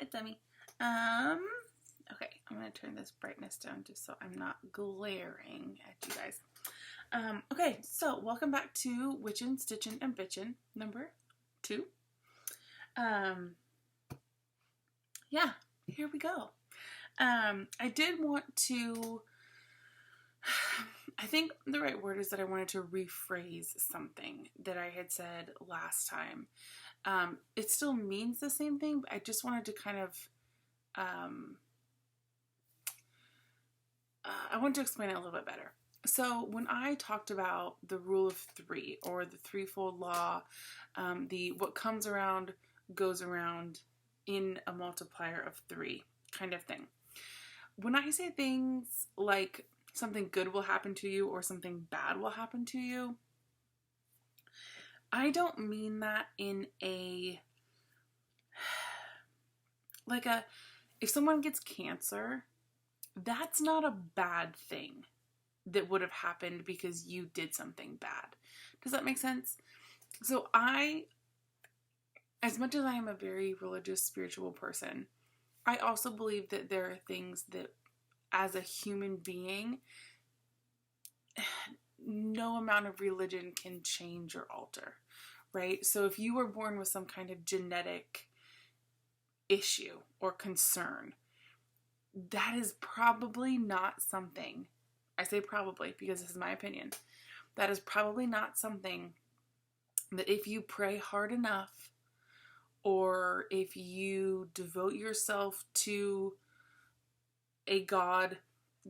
it's Emmy. Okay, I'm gonna turn this brightness down just so I'm not glaring at you guys. Okay, so welcome back to Witchin, Stitchin, and Bitchin, number 2. Yeah, here we go. I did want to, I think the right word is that I wanted to rephrase something that I had said last time. It still means the same thing, but I just wanted to kind of, I wanted to explain it a little bit better. So when I talked about the rule of 3 or the threefold law, the what comes around goes around in a multiplier of 3 kind of thing. When I say things like something good will happen to you or something bad will happen to you, I don't mean that in a, like a, if someone gets cancer, that's not a bad thing that would have happened because you did something bad. Does that make sense? So as much as I am a very religious, spiritual person, I also believe that there are things that as a human being, no amount of religion can change or alter, right? So if you were born with some kind of genetic issue or concern, that is probably not something, I say probably because this is my opinion, that is probably not something that if you pray hard enough or if you devote yourself to a god,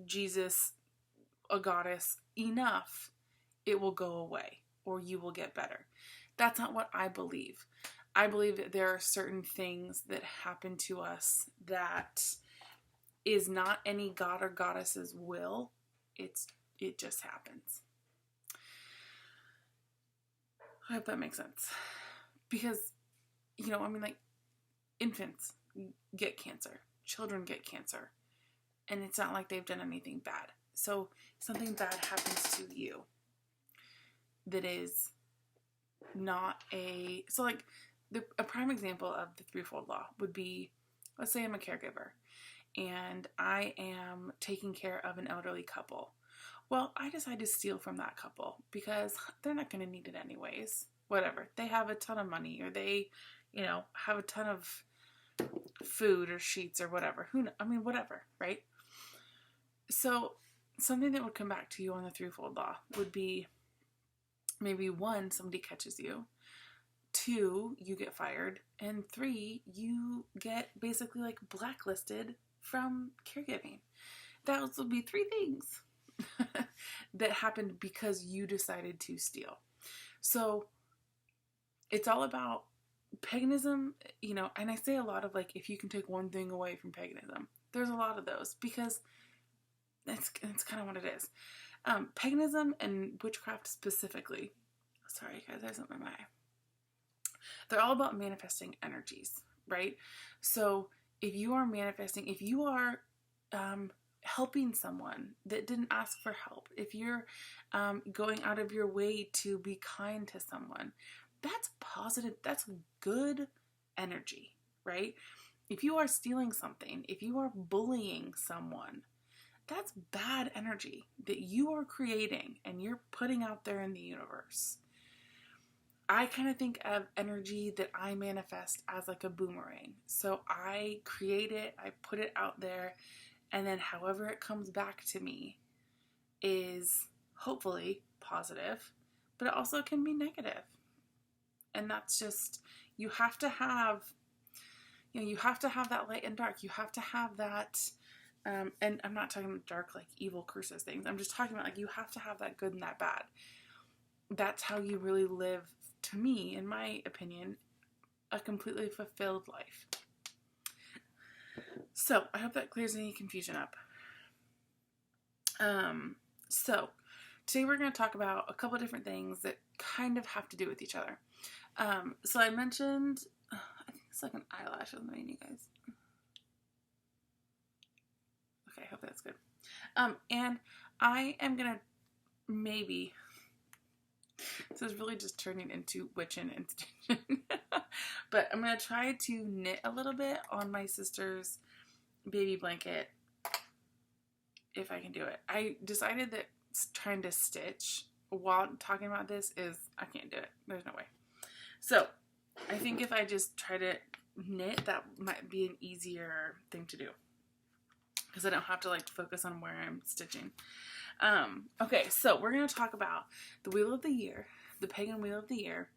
Jesus, a goddess enough, it will go away or you will get better. That's not what I believe. I believe that there are certain things that happen to us that is not any god or goddess's will. It just happens. I hope that makes sense. Because, like infants get cancer. Children get cancer. And it's not like they've done anything bad. So something bad happens to you that is not a prime example of the threefold law would be, let's say I'm a caregiver and I am taking care of an elderly couple. Well, I decide to steal from that couple because they're not going to need it anyways. Whatever. They have a ton of money or they, have a ton of food or sheets or whatever. Whatever, right? So something that would come back to you on the threefold law would be maybe 1, somebody catches you. 2, you get fired. And 3, you get basically like blacklisted from caregiving. Those would be 3 things that happened because you decided to steal. So it's all about paganism, and I say a lot of like, if you can take one thing away from paganism, there's a lot of those because it's kind of what it is. Paganism and witchcraft specifically, sorry guys, there's something in my eye. They're all about manifesting energies, right? So if you are manifesting, if you are helping someone that didn't ask for help, if you're going out of your way to be kind to someone, that's positive, that's good energy, right? If you are stealing something, if you are bullying someone, that's bad energy that you are creating and you're putting out there in the universe. I kind of think of energy that I manifest as like a boomerang. So I create it, I put it out there, and then however it comes back to me is hopefully positive, but it also can be negative. And that's just, you have to have that light and dark. You have to have that, and I'm not talking about dark like evil curses things. I'm just talking about like, you have to have that good and that bad. That's how you really live, to me, in my opinion, a completely fulfilled life. So I hope that clears any confusion up. So today we're going to talk about a couple different things that kind of have to do with each other. So I mentioned, I think it's like an eyelash on the you guys. Okay, I hope that's good. And I am going to maybe, this is really just turning into Witchin and Stitchin. But I'm going to try to knit a little bit on my sister's baby blanket if I can do it. I decided that trying to stitch while talking about this I can't do it. There's no way. So I think if I just try to knit, that might be an easier thing to do, because I don't have to like focus on where I'm stitching. Okay, so we're going to talk about the Wheel of the Year, the Pagan Wheel of the Year,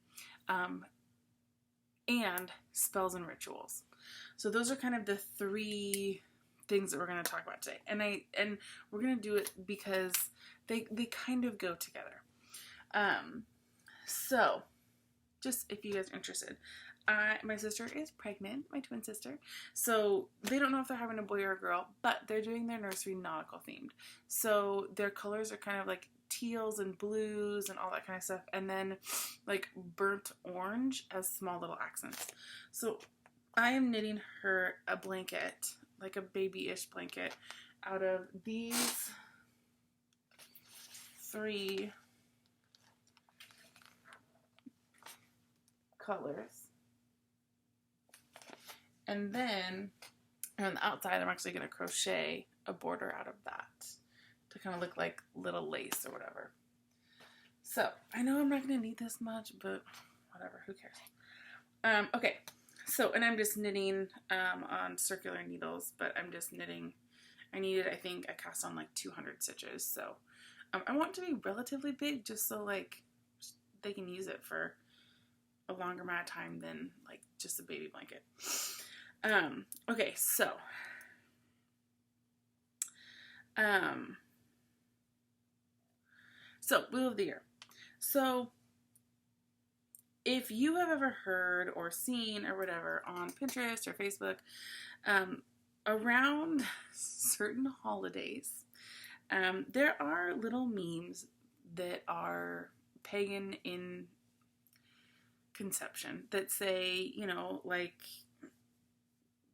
and spells and rituals. So those are kind of the three things that we're going to talk about today. And we're going to do it because they kind of go together. So just if you guys are interested, my sister is pregnant, my twin sister. So they don't know if they're having a boy or a girl, but they're doing their nursery nautical themed. So their colors are kind of like teals and blues and all that kind of stuff. And then like burnt orange as small little accents. So I am knitting her a blanket, like a baby-ish blanket, out of these 3 colors. And then on the outside, I'm actually going to crochet a border out of that to kind of look like little lace or whatever. So I know I'm not going to need this much, but whatever, who cares? Okay, so, and I'm just knitting on circular needles, but I'm just knitting. I think I cast on like 200 stitches. So I want it to be relatively big just so like they can use it for a longer amount of time than like just a baby blanket. Okay, so Wheel of the Year. So if you have ever heard or seen or whatever on Pinterest or Facebook, around certain holidays, there are little memes that are pagan in conception that say, you know, like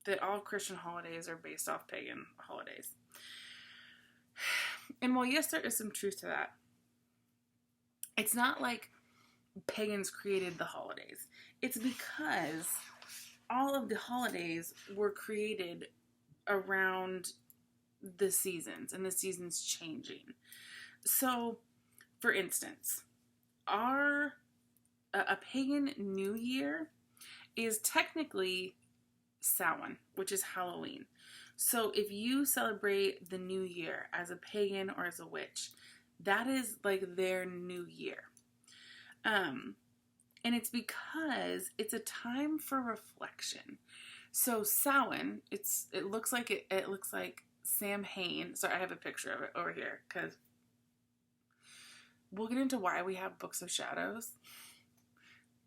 that all Christian holidays are based off pagan holidays. And while yes, there is some truth to that, it's not like pagans created the holidays. It's because all of the holidays were created around the seasons and the seasons changing. So, for instance, a pagan New Year is technically Samhain, which is Halloween. So if you celebrate the new year as a pagan or as a witch, that is like their new year. And it's because it's a time for reflection. So Samhain, it looks like Samhain. Sorry, I have a picture of it over here because we'll get into why we have books of shadows.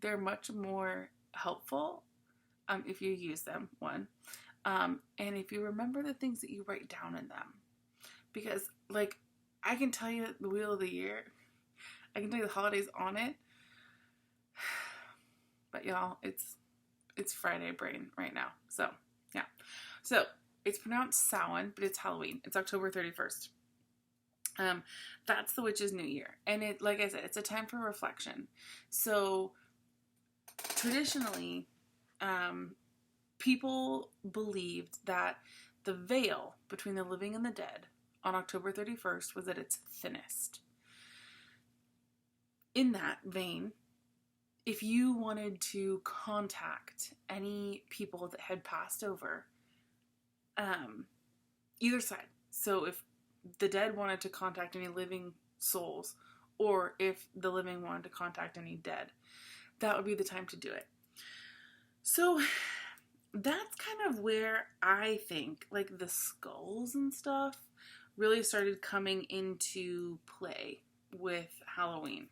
They're much more helpful if you use them, one. And if you remember the things that you write down in them. Because, like, I can tell you the Wheel of the Year. I can tell you the holidays on it. But, y'all, it's Friday brain right now. So, yeah. So, it's pronounced Samhain, but it's Halloween. It's October 31st. That's the witch's new year. And it, like I said, it's a time for reflection. So, traditionally, people believed that the veil between the living and the dead on October 31st was at its thinnest. In that vein, if you wanted to contact any people that had passed over, either side, so if the dead wanted to contact any living souls, or if the living wanted to contact any dead, that would be the time to do it. So that's kind of where I think like the skulls and stuff really started coming into play with Halloween.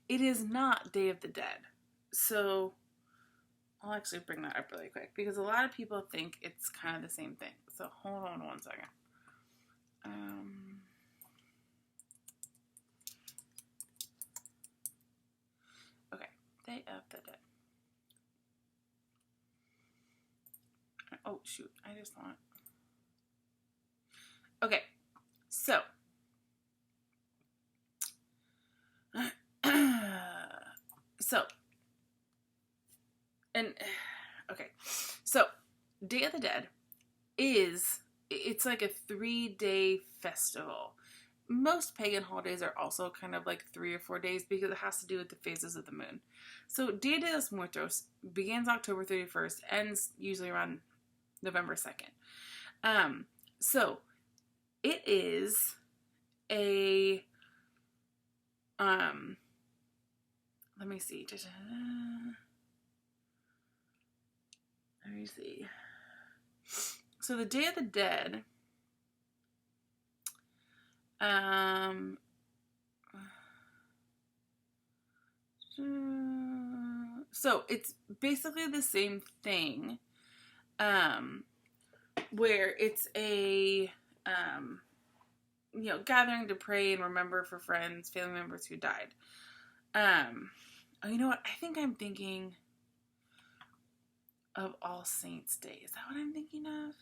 It is not Day of the Dead. So I'll actually bring that up really quick because a lot of people think it's kind of the same thing. So hold on one second. Okay, Day of the Dead. Oh, shoot. I just want... Okay. So. And, okay, so Day of the Dead it's like a 3-day festival. Most pagan holidays are also kind of like 3 or 4 days because it has to do with the phases of the moon. So Dia de los Muertos begins October 31st, ends usually around November 2nd. So it is a, let me see. Let me see. So the Day of the Dead, so it's basically the same thing, where it's a, gathering to pray and remember for friends, family members who died. Oh, you know what? I think I'm thinking of All Saints Day. Is that what I'm thinking of?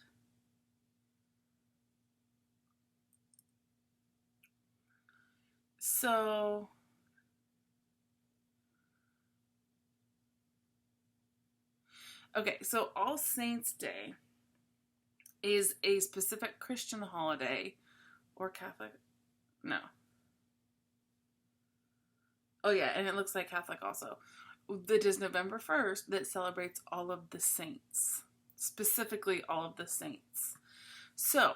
So, okay, so All Saints Day is a specific Christian holiday, or Catholic? No. Oh yeah, and it looks like Catholic also. That is November 1st that celebrates all of the saints. Specifically all of the saints. So,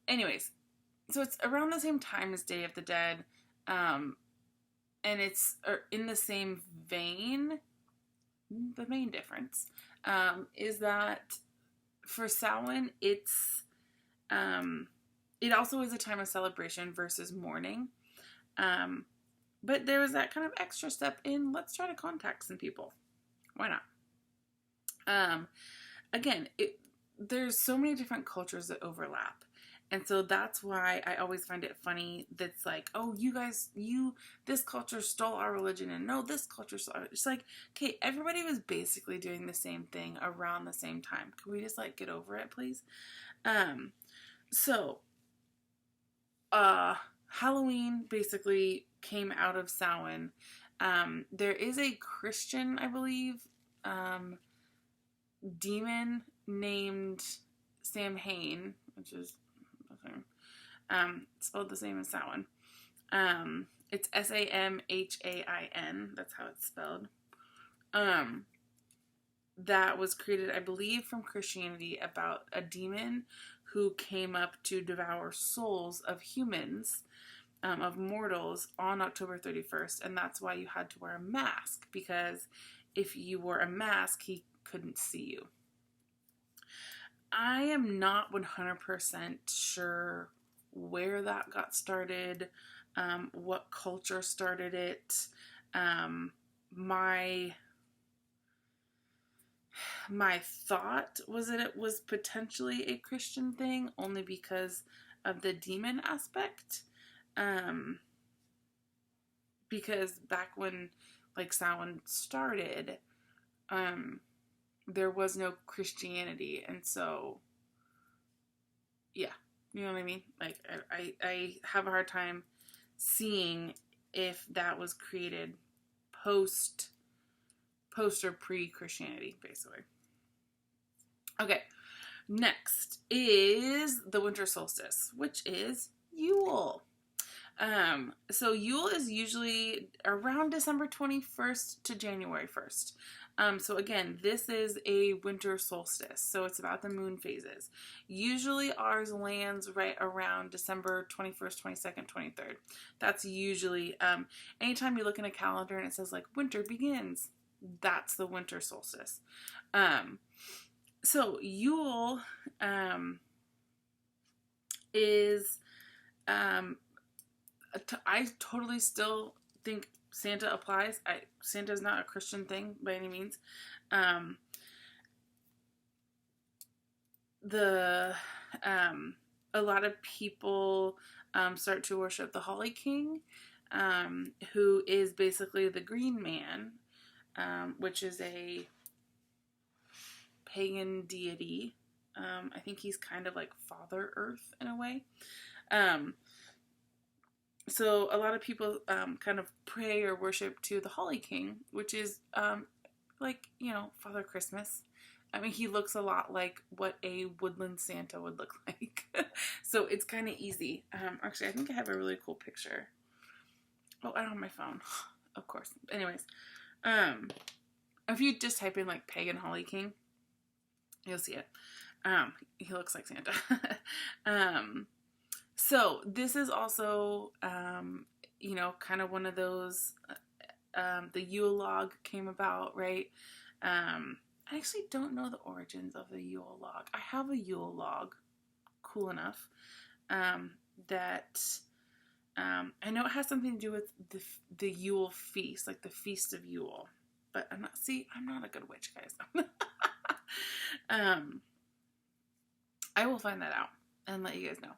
anyways, so it's around the same time as Day of the Dead, and it's in the same vein. The main difference is that for Samhain, it also is a time of celebration versus mourning. But there was that kind of extra step in, let's try to contact some people. Why not? Again, there's so many different cultures that overlap. And so that's why I always find it funny that's like, oh, this culture stole our religion, and no, this culture stole our. It's like, okay, everybody was basically doing the same thing around the same time. Can we just like get over it, please? So, Halloween basically came out of Samhain. There is a Christian, I believe, demon named Samhain, which is spelled the same as Samhain. It's Samhain. That's how it's spelled. That was created, I believe, from Christianity about a demon who came up to devour souls of humans, of mortals, on October 31st. And that's why you had to wear a mask, because if you wore a mask, he couldn't see you. I am not 100% sure where that got started, what culture started it. My thought was that it was potentially a Christian thing, only because of the demon aspect. Because back when like Samhain started, there was no Christianity, and so yeah, you know what I mean? Like I have a hard time seeing if that was created post or pre-Christianity, basically. Okay, next is the winter solstice, which is Yule. So Yule is usually around December 21st to January 1st. So again, this is a winter solstice, so it's about the moon phases. Usually ours lands right around December 21st, 22nd, 23rd. That's usually, anytime you look in a calendar and it says like winter begins, that's the winter solstice. So Yule, is, I totally still think Santa applies. Santa's not a Christian thing by any means. A lot of people start to worship the Holly King, who is basically the Green Man, which is a pagan deity. I think he's kind of like Father Earth in a way. So a lot of people kind of pray or worship to the Holly King, which is like, Father Christmas. I mean, he looks a lot like what a woodland Santa would look like. So it's kind of easy. Actually, I think I have a really cool picture. Oh, I don't have my phone. Of course. Anyways, if you just type in like Pagan Holly King, you'll see it. He looks like Santa. So this is also, kind of one of those, the Yule log came about, right? I actually don't know the origins of the Yule log. I have a Yule log, cool enough, that I know it has something to do with the Yule feast, like the Feast of Yule. But I'm not a good witch, guys. I will find that out and let you guys know.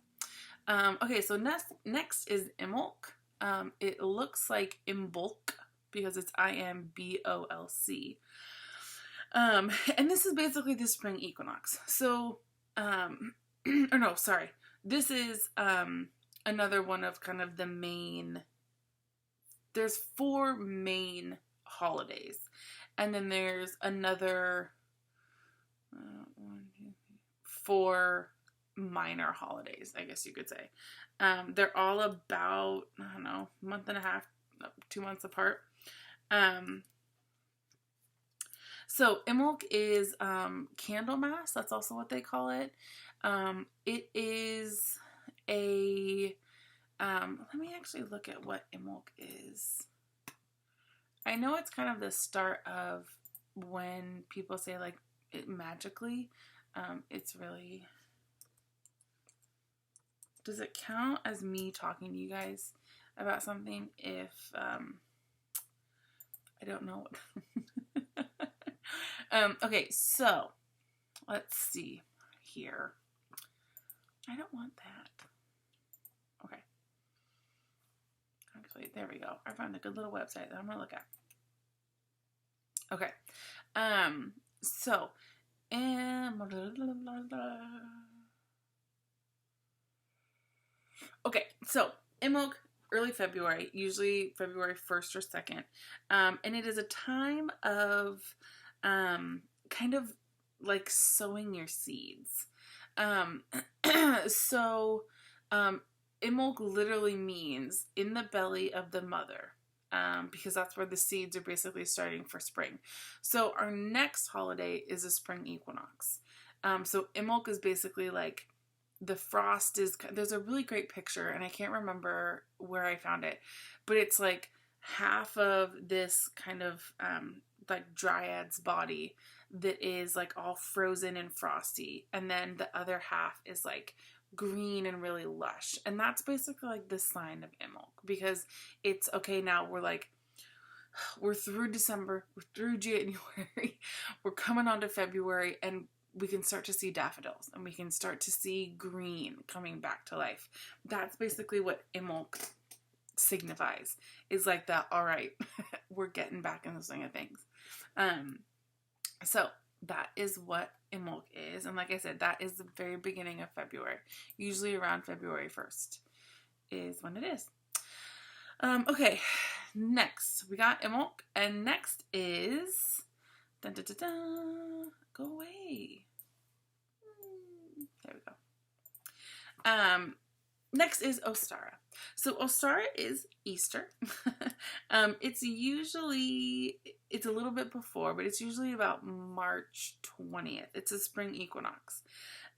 Okay, so next is Imbolc. It looks like Imbolc because it's Imbolc. And this is basically the spring equinox. So, or no, sorry. This is another one of kind of the main, there's 4 main holidays. And then there's another 4 minor holidays, I guess you could say. They're all about, I don't know, month and a half, 2 months apart. So Imbolc is Candlemas. That's also what they call it. It is a, let me actually look at what Imbolc is. I know it's kind of the start of when people say like it magically. It's really, does it count as me talking to you guys about something if I don't know what okay, so let's see here. I don't want that. Okay. Actually, there we go. I found a good little website that I'm gonna look at. Okay. So okay, so Imbolc, early February, usually February 1st or 2nd. And it is a time of kind of like sowing your seeds. So Imbolc literally means in the belly of the mother. Because that's where the seeds are basically starting for spring. So our next holiday is a spring equinox. So Imbolc is basically like the frost is, there's a really great picture and I can't remember where I found it, but it's like half of this kind of like dryad's body that is like all frozen and frosty, and then the other half is like green and really lush. And that's basically like the sign of Imbolc, because it's okay, now we're through December, we're through January, we're coming on to February, and we can start to see daffodils and we can start to see green coming back to life. That's basically what Imbolc signifies, is like that, all right, we're getting back in the swing of things. So that is what Imbolc is. And like I said, that is the very beginning of February. Usually around February 1st is when it is. Okay, next we got Imbolc, and next is go away. There we go. Next is Ostara. So Ostara is Easter. It's a little bit before, but it's usually about March 20th. It's a spring equinox.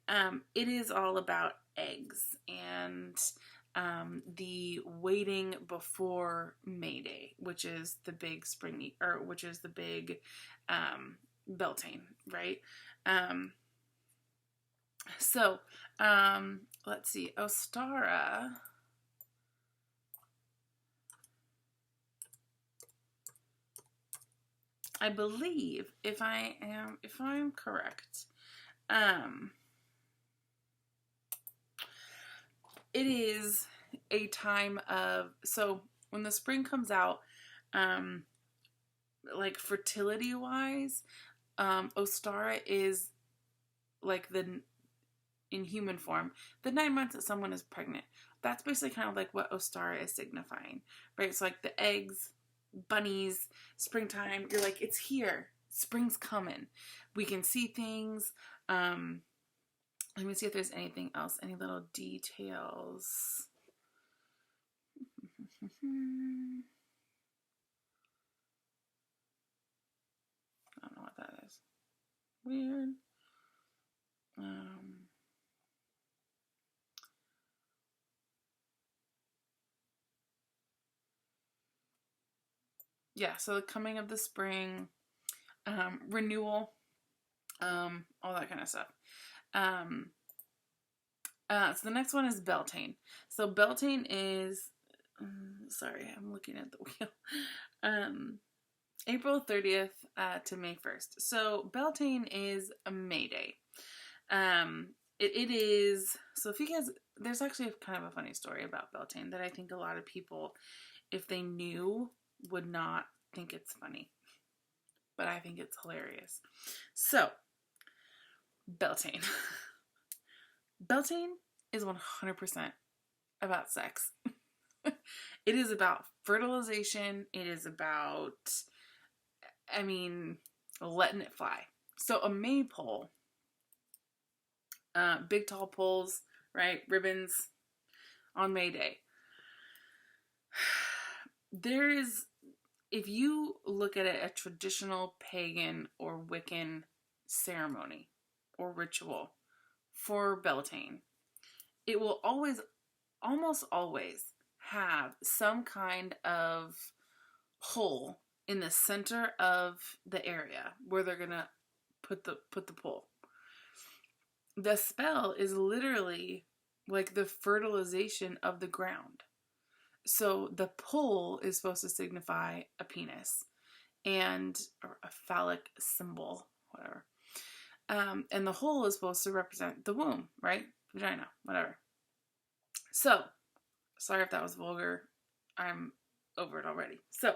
It is all about eggs and the waiting before May Day, which is the big Beltane, right? So let's see, Ostara. I believe, if I'm correct, it is a time of, so when the spring comes out, like fertility wise, Ostara is like in human form, the 9 months that someone is pregnant. That's basically kind of like what Ostara is signifying, right? So like the eggs, bunnies, springtime, you're like, it's here. Spring's coming. We can see things. Let me see if there's anything else, any little details. I don't know what that is. Weird. Yeah, so the coming of the spring, renewal, all that kind of stuff. So the next one is Beltane. So Beltane is, sorry, I'm looking at the wheel. April 30th to May 1st. So Beltane is a May Day. It is, so if you guys, there's actually kind of a funny story about Beltane that I think a lot of people, if they knew, would not think it's funny. But I think it's hilarious. So, Beltane. Beltane is 100% about sex. It is about fertilization. It is about, letting it fly. So a maypole, big tall poles, right? Ribbons on May Day. There is, if you look at it, a traditional pagan or Wiccan ceremony or ritual for Beltane, it will almost always have some kind of hole in the center of the area where they're gonna put the pole. The spell is literally like the fertilization of the ground. So the pole is supposed to signify a penis or a phallic symbol, whatever. And the hole is supposed to represent the womb, right? Vagina, whatever. So, sorry if that was vulgar. I'm over it already. So,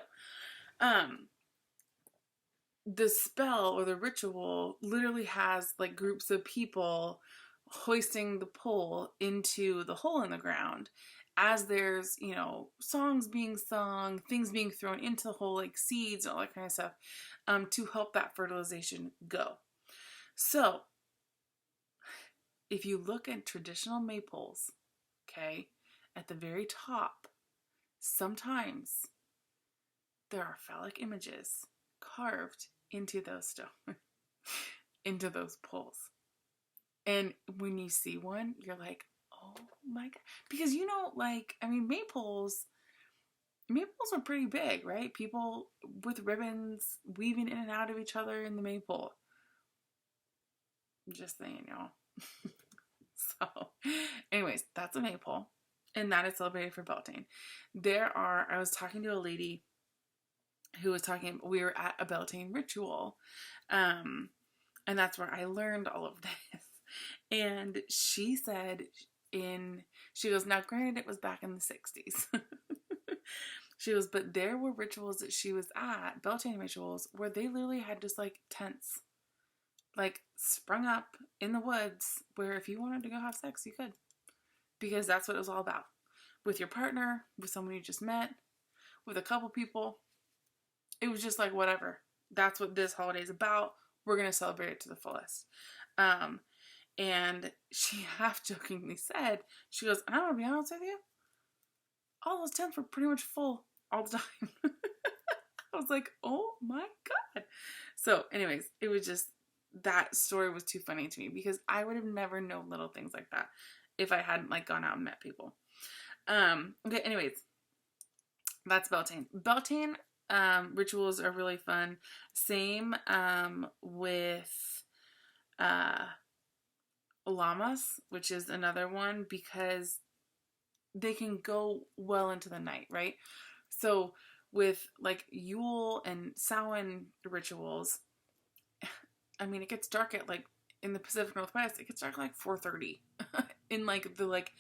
the spell or the ritual literally has like groups of people hoisting the pole into the hole in the ground as there's, songs being sung, things being thrown into the hole, like seeds and all that kind of stuff, to help that fertilization go. So, if you look at traditional maypoles, okay, at the very top, sometimes there are phallic images carved into those stones, into those poles. And when you see one, you're like, oh my God. Because maypoles are pretty big, right? People with ribbons weaving in and out of each other in the maypole. Just saying, y'all. So, anyways, that's a maypole. And that is celebrated for Beltane. I was talking to a lady who was we were at a Beltane ritual. And that's where I learned all of this. And she said she goes, now granted it was back in the 60s. She goes, but there were rituals that she was at, Beltane rituals, where they literally had just like tents, like sprung up in the woods where if you wanted to go have sex, you could. Because that's what it was all about. With your partner, with someone you just met, with a couple people. It was just like, whatever. That's what this holiday is about. We're going to celebrate it to the fullest. And she half jokingly said, she goes, I'm going to be honest with you, all those tents were pretty much full all the time. I was like, oh my God. So anyways, it was just, that story was too funny to me because I would have never known little things like that if I hadn't like gone out and met people. Okay, anyways, that's Beltane. Beltane rituals are really fun. Same with llamas, which is another one because they can go well into the night, right? So with like Yule and Samhain rituals, it gets dark at like in the Pacific Northwest, it gets dark at like 4:30. In like the like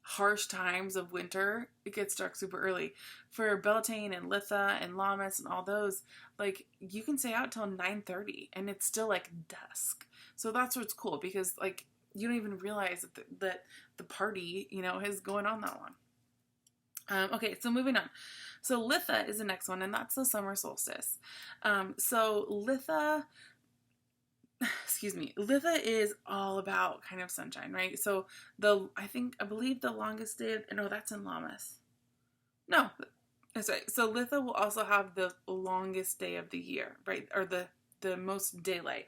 harsh times of winter, it gets dark super early. For Beltane and Litha and Lammas and all those, like you can stay out till 9:30 and it's still like dusk. So that's what's cool because like you don't even realize that the party, is going on that long. Okay, so moving on. So Litha is the next one, and that's the summer solstice. So Litha, Litha is all about kind of sunshine, right? So I believe the longest day, no, that's in Lammas. No, that's right. So Litha will also have the longest day of the year, right? Or the most daylight.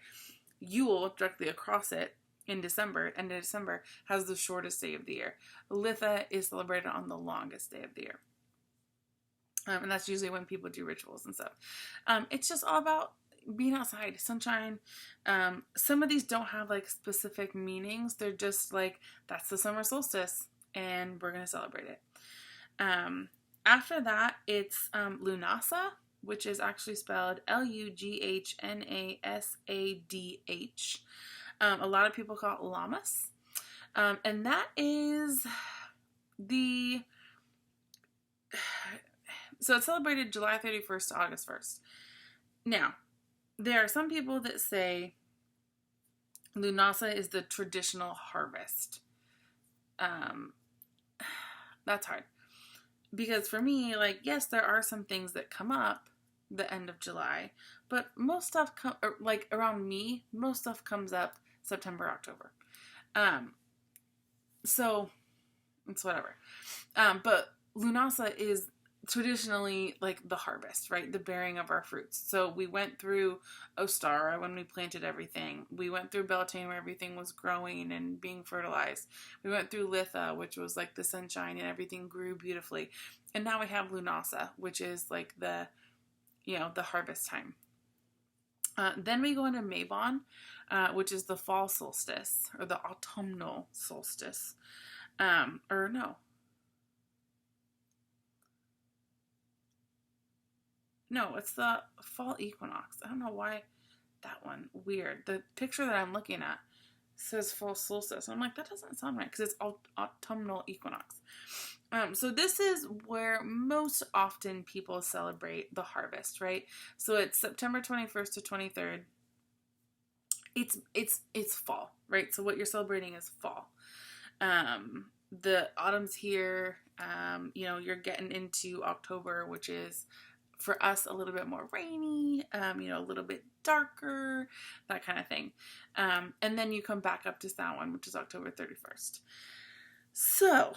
Yule, directly across it, in December, end of December, has the shortest day of the year. Litha is celebrated on the longest day of the year. And that's usually when people do rituals and stuff. It's just all about being outside, sunshine. Some of these don't have like specific meanings. They're just like, that's the summer solstice and we're going to celebrate it. After that, it's Lunasa, which is actually spelled Lughnnasadh. A lot of people call it Lammas. And that is so it's celebrated July 31st to August 1st. Now, there are some people that say Lunasa is the traditional harvest. That's hard. Because for me, like, yes, there are some things that come up the end of July, but most stuff around me, most stuff comes up September, October. So it's whatever. But Lunasa is traditionally like the harvest, right? The bearing of our fruits. So we went through Ostara when we planted everything. We went through Beltane where everything was growing and being fertilized. We went through Litha, which was like the sunshine and everything grew beautifully. And now we have Lunasa, which is like the harvest time. Then we go into Mabon, which is the fall solstice or the autumnal solstice. No, it's the fall equinox. I don't know why that one. Weird. The picture that I'm looking at says fall solstice. I'm like, that doesn't sound right because it's autumnal equinox. So this is where most often people celebrate the harvest, right? So it's September 21st to 23rd. It's fall, right? So what you're celebrating is fall. The autumn's here. You're getting into October, which is for us a little bit more rainy, a little bit darker, that kind of thing. And then you come back up to Samhain, which is October 31st. So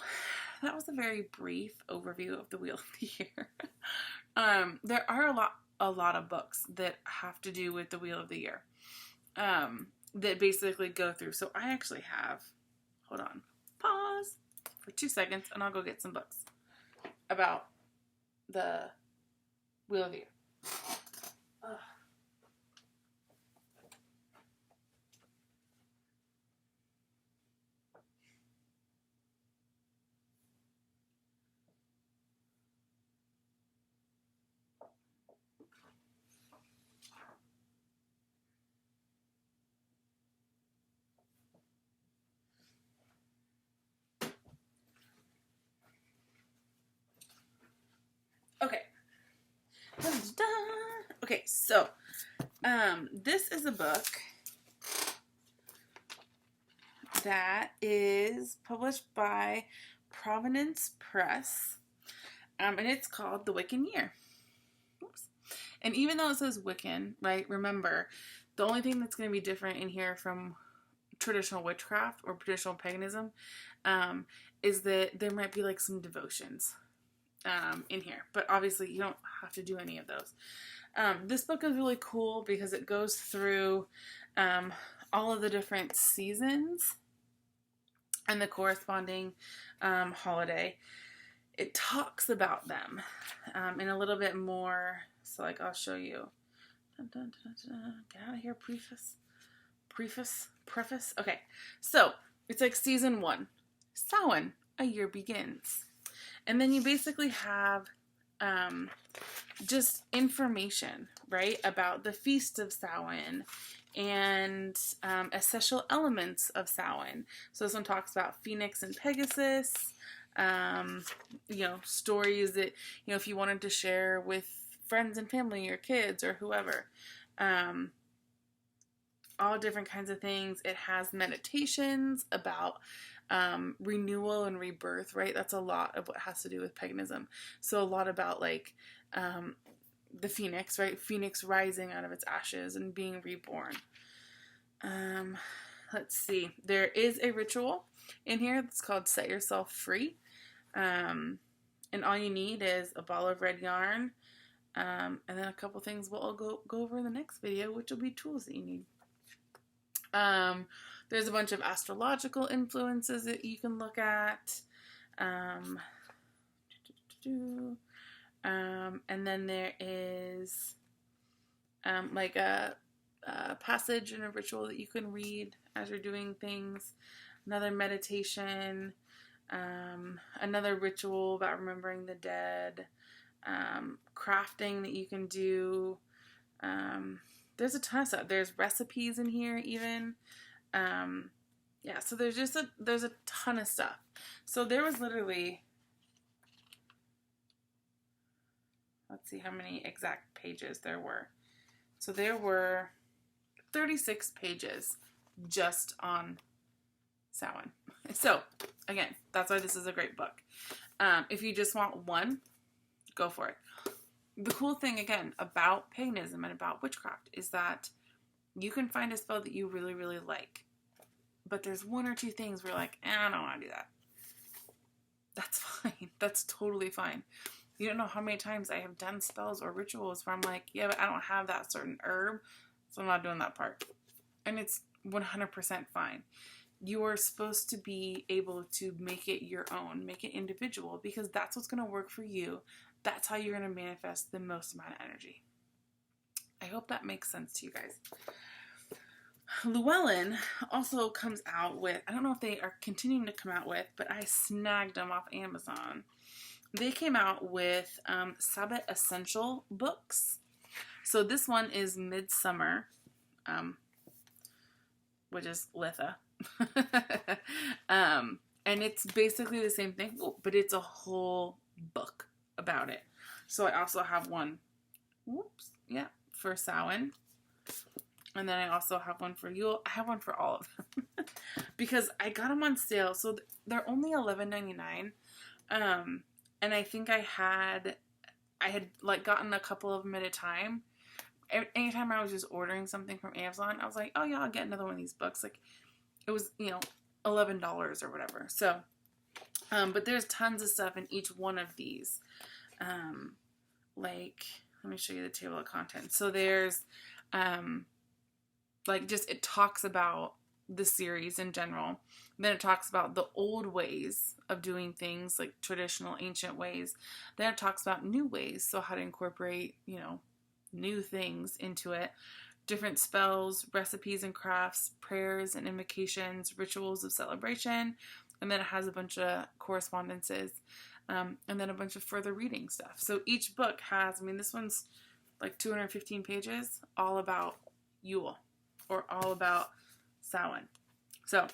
that was a very brief overview of the Wheel of the Year. There are a lot of books that have to do with the Wheel of the Year that basically go through. So I actually have, hold on, pause for 2 seconds, and I'll go get some books about the Wheel of the Year. Ugh. Okay. Okay, so this is a book that is published by Provenance Press, and it's called The Wiccan Year. Oops. And even though it says Wiccan, right, remember, the only thing that's going to be different in here from traditional witchcraft or traditional paganism is that there might be like some devotions in here, but obviously you don't have to do any of those. This book is really cool because it goes through all of the different seasons and the corresponding holiday. It talks about them in a little bit more. So, like, I'll show you. Dun, dun, dun, dun. Get out of here, preface. Okay, so it's like season 1, Samhain, a year begins. And then you basically have just information, right, about the Feast of Samhain and essential elements of Samhain. So this one talks about Phoenix and Pegasus, stories that, if you wanted to share with friends and family or kids or whoever. all different kinds of things. It has meditations about renewal and rebirth, right? That's a lot of what has to do with paganism. So a lot about like the phoenix, right? Phoenix rising out of its ashes and being reborn. Let's see. There is a ritual in here that's called Set Yourself Free. And all you need is a ball of red yarn, and then a couple things we'll go over in the next video, which will be tools that you need. There's a bunch of astrological influences that you can look at. And then there is like a passage and a ritual that you can read as you're doing things. Another meditation. Another ritual about remembering the dead. Crafting that you can do. There's a ton of stuff. There's recipes in here even. Yeah, so there's a ton of stuff. So there was literally, let's see how many exact pages there were. So there were 36 pages just on Samhain. So again, that's why this is a great book. If you just want one, go for it. The cool thing, again, about paganism and about witchcraft is that you can find a spell that you really, really like. But there's one or two things where you're like, I don't want to do that. That's fine. That's totally fine. You don't know how many times I have done spells or rituals where I'm like, yeah, but I don't have that certain herb, so I'm not doing that part. And it's 100% fine. You are supposed to be able to make it your own, make it individual, because that's what's going to work for you. That's how you're going to manifest the most amount of energy. I hope that makes sense to you guys. Llewellyn also comes out with, I don't know if they are continuing to come out with, but I snagged them off Amazon. They came out with Sabbath Essential books. So this one is Midsummer, which is Litha. And it's basically the same thing, but it's a whole book about it. So I also have one, for Samhain. And then I also have one for Yule. I have one for all of them because I got them on sale. So they're only $11.99. And I think I had like gotten a couple of them at a time. Anytime I was just ordering something from Amazon, I was like, oh yeah, I'll get another one of these books. Like it was, $11 or whatever. So, but there's tons of stuff in each one of these. Like, let me show you the table of contents. So there's, it talks about the series in general. Then it talks about the old ways of doing things, like traditional ancient ways. Then it talks about new ways, so how to incorporate, new things into it. Different spells, recipes and crafts, prayers and invocations, rituals of celebration. And then it has a bunch of correspondences, and then a bunch of further reading stuff. So each book has, this one's like 215 pages, all about Yule. Or all about Samhain. So,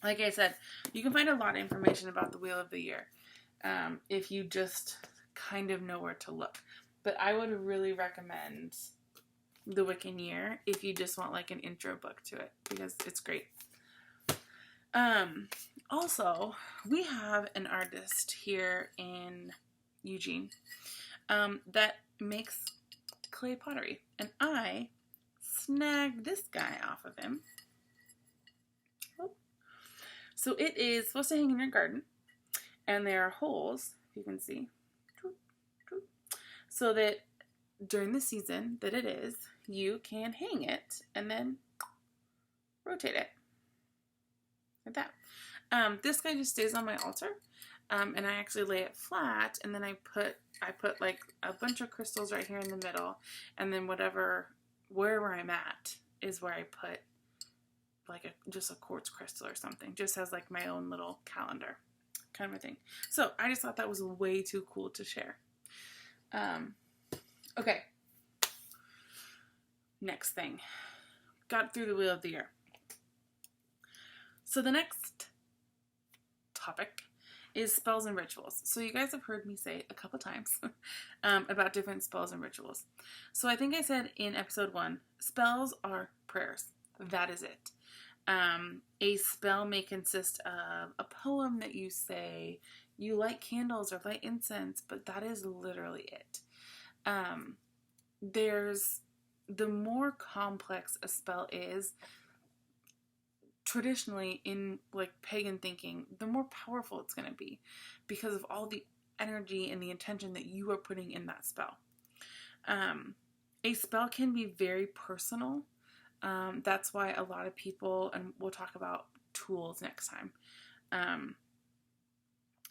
like I said, you can find a lot of information about the Wheel of the Year if you just kind of know where to look. But I would really recommend the Wiccan Year if you just want like an intro book to it, because it's great. Also, we have an artist here in Eugene that makes clay pottery, and I snagged this guy off of him. So it is supposed to hang in your garden, and there are holes, if you can see, so that during the season that it is, you can hang it and then rotate it like that. This guy just stays on my altar, and I actually lay it flat, and then I put like a bunch of crystals right here in the middle, and then wherever I'm at is where I put like just a quartz crystal or something, just as like my own little calendar kind of a thing. So I just thought that was way too cool to share. Okay. Next thing. Got through the Wheel of the Year. So the next topic is spells and rituals. So you guys have heard me say a couple times about different spells and rituals. So I think I said in episode 1, spells are prayers. That is it. A spell may consist of a poem that you say, you light candles or light incense, but that is literally it. There's the more complex a spell is, traditionally in like pagan thinking, the more powerful it's going to be because of all the energy and the intention that you are putting in that spell. A spell can be very personal. That's why a lot of people, and we'll talk about tools next time,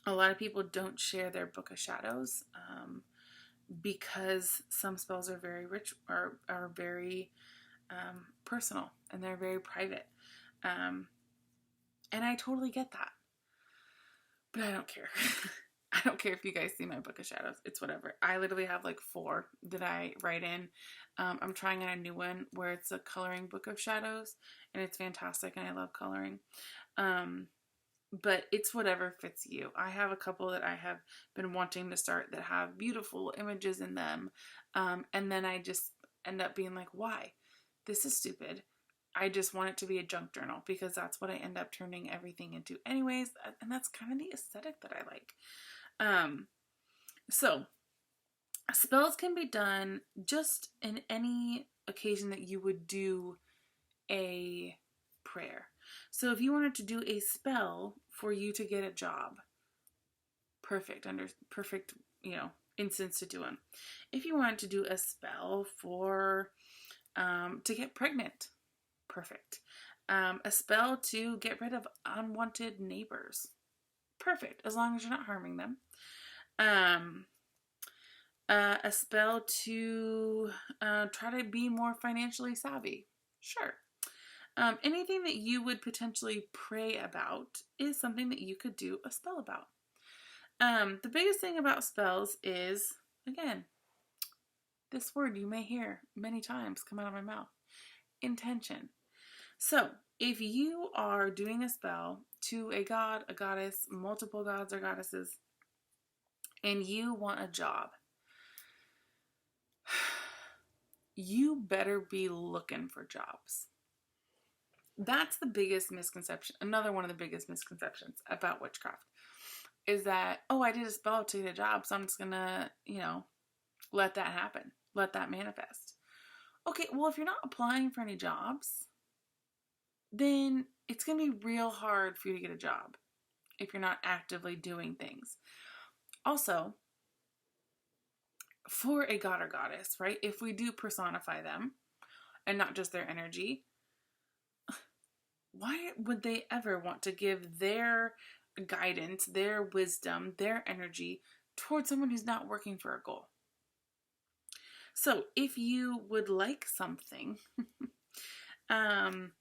a lot of people don't share their Book of Shadows because some spells are very rich or are very personal and they're very private. And I totally get that. But I don't care. I don't care if you guys see my Book of Shadows. It's whatever. I literally have like 4 that I write in. I'm trying out a new one where it's a coloring Book of Shadows. And it's fantastic and I love coloring. But it's whatever fits you. I have a couple that I have been wanting to start that have beautiful images in them. And then I just end up being like, why? This is stupid. I just want it to be a junk journal because that's what I end up turning everything into anyways. And that's kind of the aesthetic that I like. So spells can be done just in any occasion that you would do a prayer. So if you wanted to do a spell for you to get a job, perfect, instance to do them. If you wanted to do a spell for to get pregnant, perfect. A spell to get rid of unwanted neighbors, perfect, as long as you're not harming them. A spell to try to be more financially savvy, sure. Anything that you would potentially pray about is something that you could do a spell about. The biggest thing about spells is, again, this word you may hear many times come out of my mouth, intention. So if you are doing a spell to a god, a goddess, multiple gods or goddesses, and you want a job, you better be looking for jobs. That's the biggest misconception. Another one of the biggest misconceptions about witchcraft is that, oh, I did a spell to get a job, so I'm just gonna, let that happen. Let that manifest. Okay, well, if you're not applying for any jobs, then it's gonna be real hard for you to get a job if you're not actively doing things. Also, for a god or goddess, right, if we do personify them and not just their energy, why would they ever want to give their guidance, their wisdom, their energy towards someone who's not working for a goal? So if you would like something, then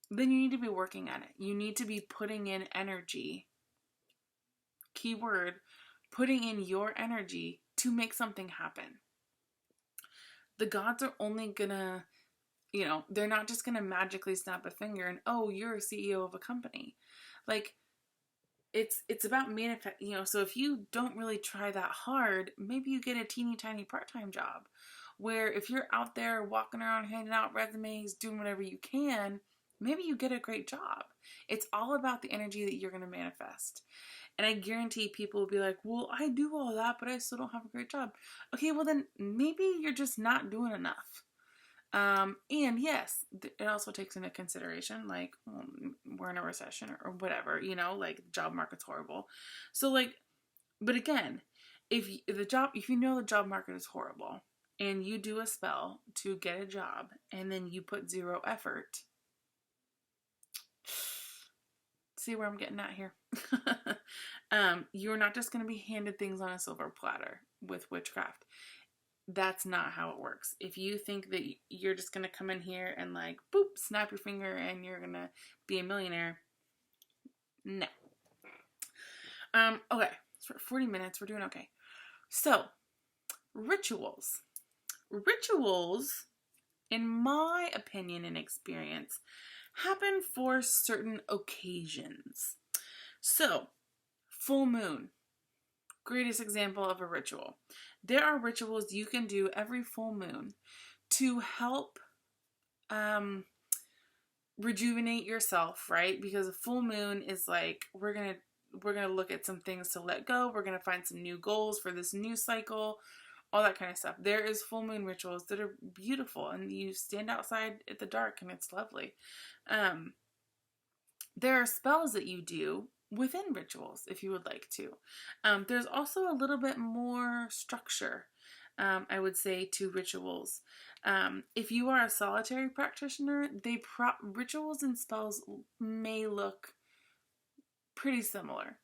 you need to be working on it. You need to be putting in energy, keyword, putting in your energy to make something happen. The gods are only gonna, they're not just gonna magically snap a finger and, oh, you're a CEO of a company. Like, it's about manifest, so if you don't really try that hard, maybe you get a teeny tiny part-time job where if you're out there walking around handing out resumes, doing whatever you can, maybe you get a great job. It's all about the energy that you're going to manifest. And I guarantee people will be like, well, I do all that, but I still don't have a great job. Okay, well then maybe you're just not doing enough. And yes, it also takes into consideration, like, we're in a recession or whatever, like the job market's horrible. So but again, if you know the job market is horrible and you do a spell to get a job and then you put 0 effort, see where I'm getting at here? You're not just going to be handed things on a silver platter with witchcraft. That's not how it works. If you think that you're just going to come in here and boop, snap your finger and you're going to be a millionaire, no. Okay, so for 40 minutes, we're doing okay. So, rituals. Rituals, in my opinion and experience, happen for certain occasions. So, Full moon, greatest example of a ritual. There are rituals you can do every full moon to help rejuvenate yourself, right? Because a full moon is like, we're gonna look at some things to let go. We're gonna find some new goals for this new cycle, all that kind of stuff. There is full moon rituals that are beautiful, and you stand outside at the dark, and it's lovely. There are spells that you do within rituals if you would like to. There's also a little bit more structure, I would say, to rituals. If you are a solitary practitioner, rituals and spells may look pretty similar.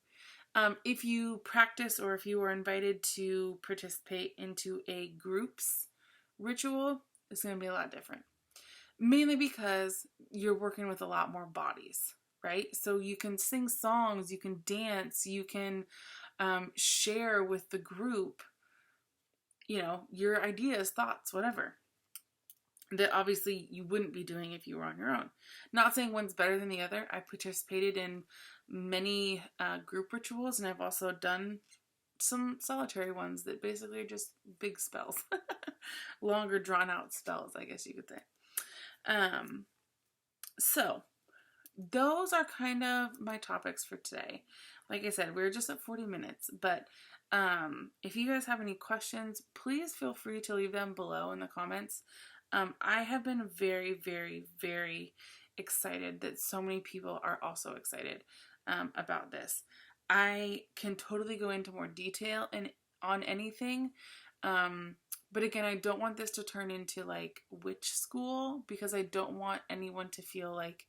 If you practice or if you are invited to participate into a group's ritual, it's going to be a lot different. Mainly because you're working with a lot more bodies, right? So you can sing songs, you can dance, you can share with the group, your ideas, thoughts, whatever. That obviously you wouldn't be doing if you were on your own. Not saying one's better than the other. I participated in many group rituals, and I've also done some solitary ones that basically are just big spells. Longer drawn out spells, I guess you could say. So those are kind of my topics for today. Like I said, we're just at 40 minutes, but if you guys have any questions, please feel free to leave them below in the comments. I have been very, very, very excited that so many people are also excited about this. I can totally go into more detail on anything, but again, I don't want this to turn into like witch school, because I don't want anyone to feel like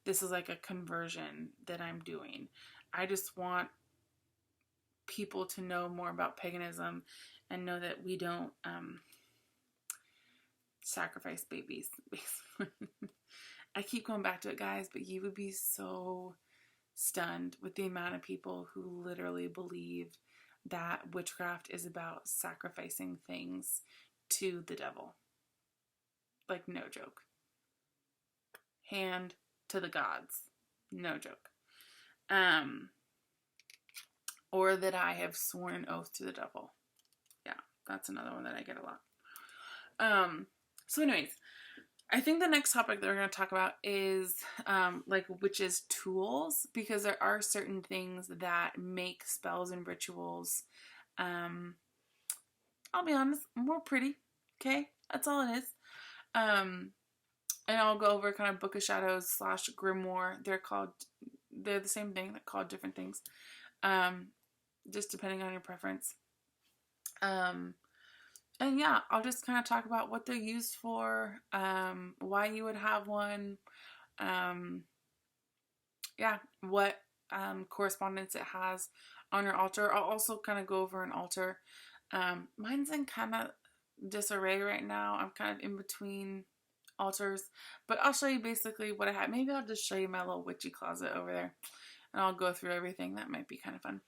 this is like a conversion that I'm doing. I just want people to know more about paganism and know that we don't sacrifice babies. I keep going back to it, guys, but you would be so stunned with the amount of people who literally believe that witchcraft is about sacrificing things to the devil. Like, no joke. Hand to the gods. No joke. Or that I have sworn an oath to the devil. Yeah, that's another one that I get a lot. So anyways, I think the next topic that we're going to talk about is like witches' tools, because there are certain things that make spells and rituals, I'll be honest, more pretty. Okay, that's all it is. And I'll go over kind of Book of Shadows / Grimoire. They're the same thing. They're called different things, just depending on your preference. And yeah, I'll just kind of talk about what they're used for, why you would have one, what correspondence it has on your altar. I'll also kind of go over an altar. Mine's in kind of disarray right now. I'm kind of in between altars, but I'll show you basically what I have. Maybe I'll just show you my little witchy closet over there, and I'll go through everything. That might be kind of fun,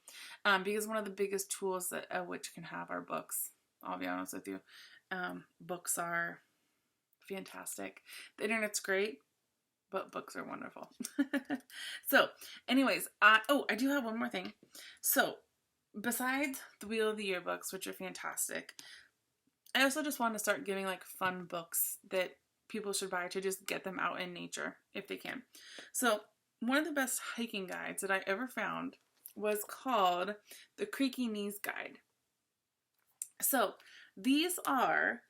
because one of the biggest tools that a witch can have are books. I'll be honest with you. Books are fantastic. The internet's great, but books are wonderful. So, anyways, I do have one more thing. So, besides the Wheel of the Year books, which are fantastic, I also just want to start giving like fun books that people should buy to just get them out in nature if they can. So, one of the best hiking guides that I ever found was called the Creaky Knees Guide. So these are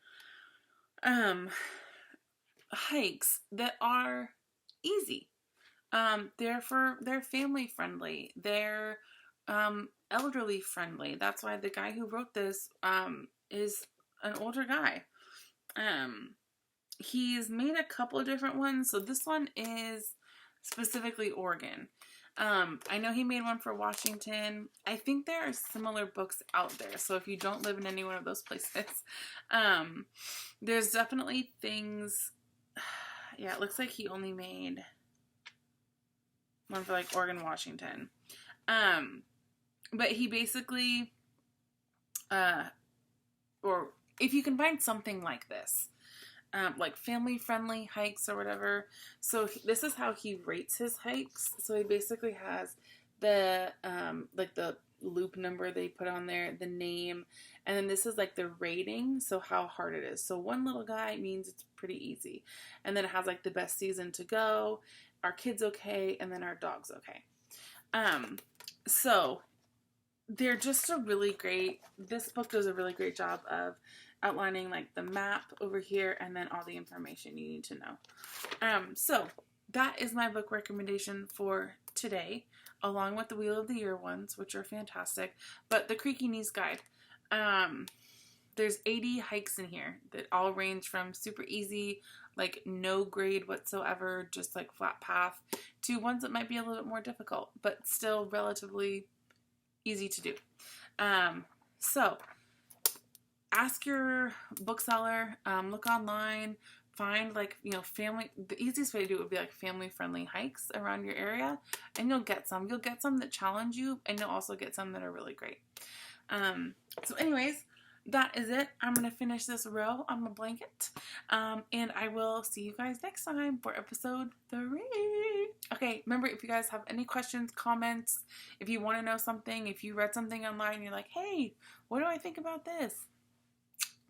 hikes that are easy. They're family friendly. They're elderly friendly. That's why the guy who wrote this is an older guy. He's made a couple of different ones. So this one is specifically Oregon. I know he made one for Washington. I think there are similar books out there. So if you don't live in any one of those places, there's definitely things. Yeah, it looks like he only made one for like Oregon, Washington. But he basically, or if you can find something like this, like family-friendly hikes or whatever. So this is how he rates his hikes. So he basically has the like the loop number they put on there, the name, and then this is like the rating, so how hard it is. So one little guy means it's pretty easy, and then it has like the best season to go, our kids okay, and then our dogs okay. So they're just a really great, this book does a really great job of outlining like the map over here and then all the information you need to know. So that is my book recommendation for today, along with the Wheel of the Year ones, which are fantastic. But the Creaky Knees Guide, there's 80 hikes in here that all range from super easy, like no grade whatsoever, just like flat path, to ones that might be a little bit more difficult, but still relatively easy to do. So ask your bookseller, look online, find like, family, the easiest way to do it would be like family friendly hikes around your area, and you'll get some that challenge you, and you'll also get some that are really great. So anyways, that is it. I'm going to finish this row on my blanket, and I will see you guys next time for episode 3. Okay, remember, if you guys have any questions, comments, if you want to know something, if you read something online and you're like, hey, what do I think about this?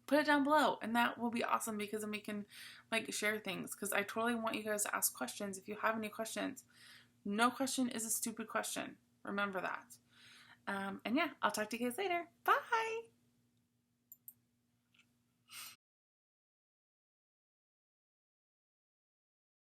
Put it down below, and that will be awesome, because then we can like share things, because I totally want you guys to ask questions if you have any questions. No question is a stupid question. Remember that. And yeah, I'll talk to you guys later. Bye!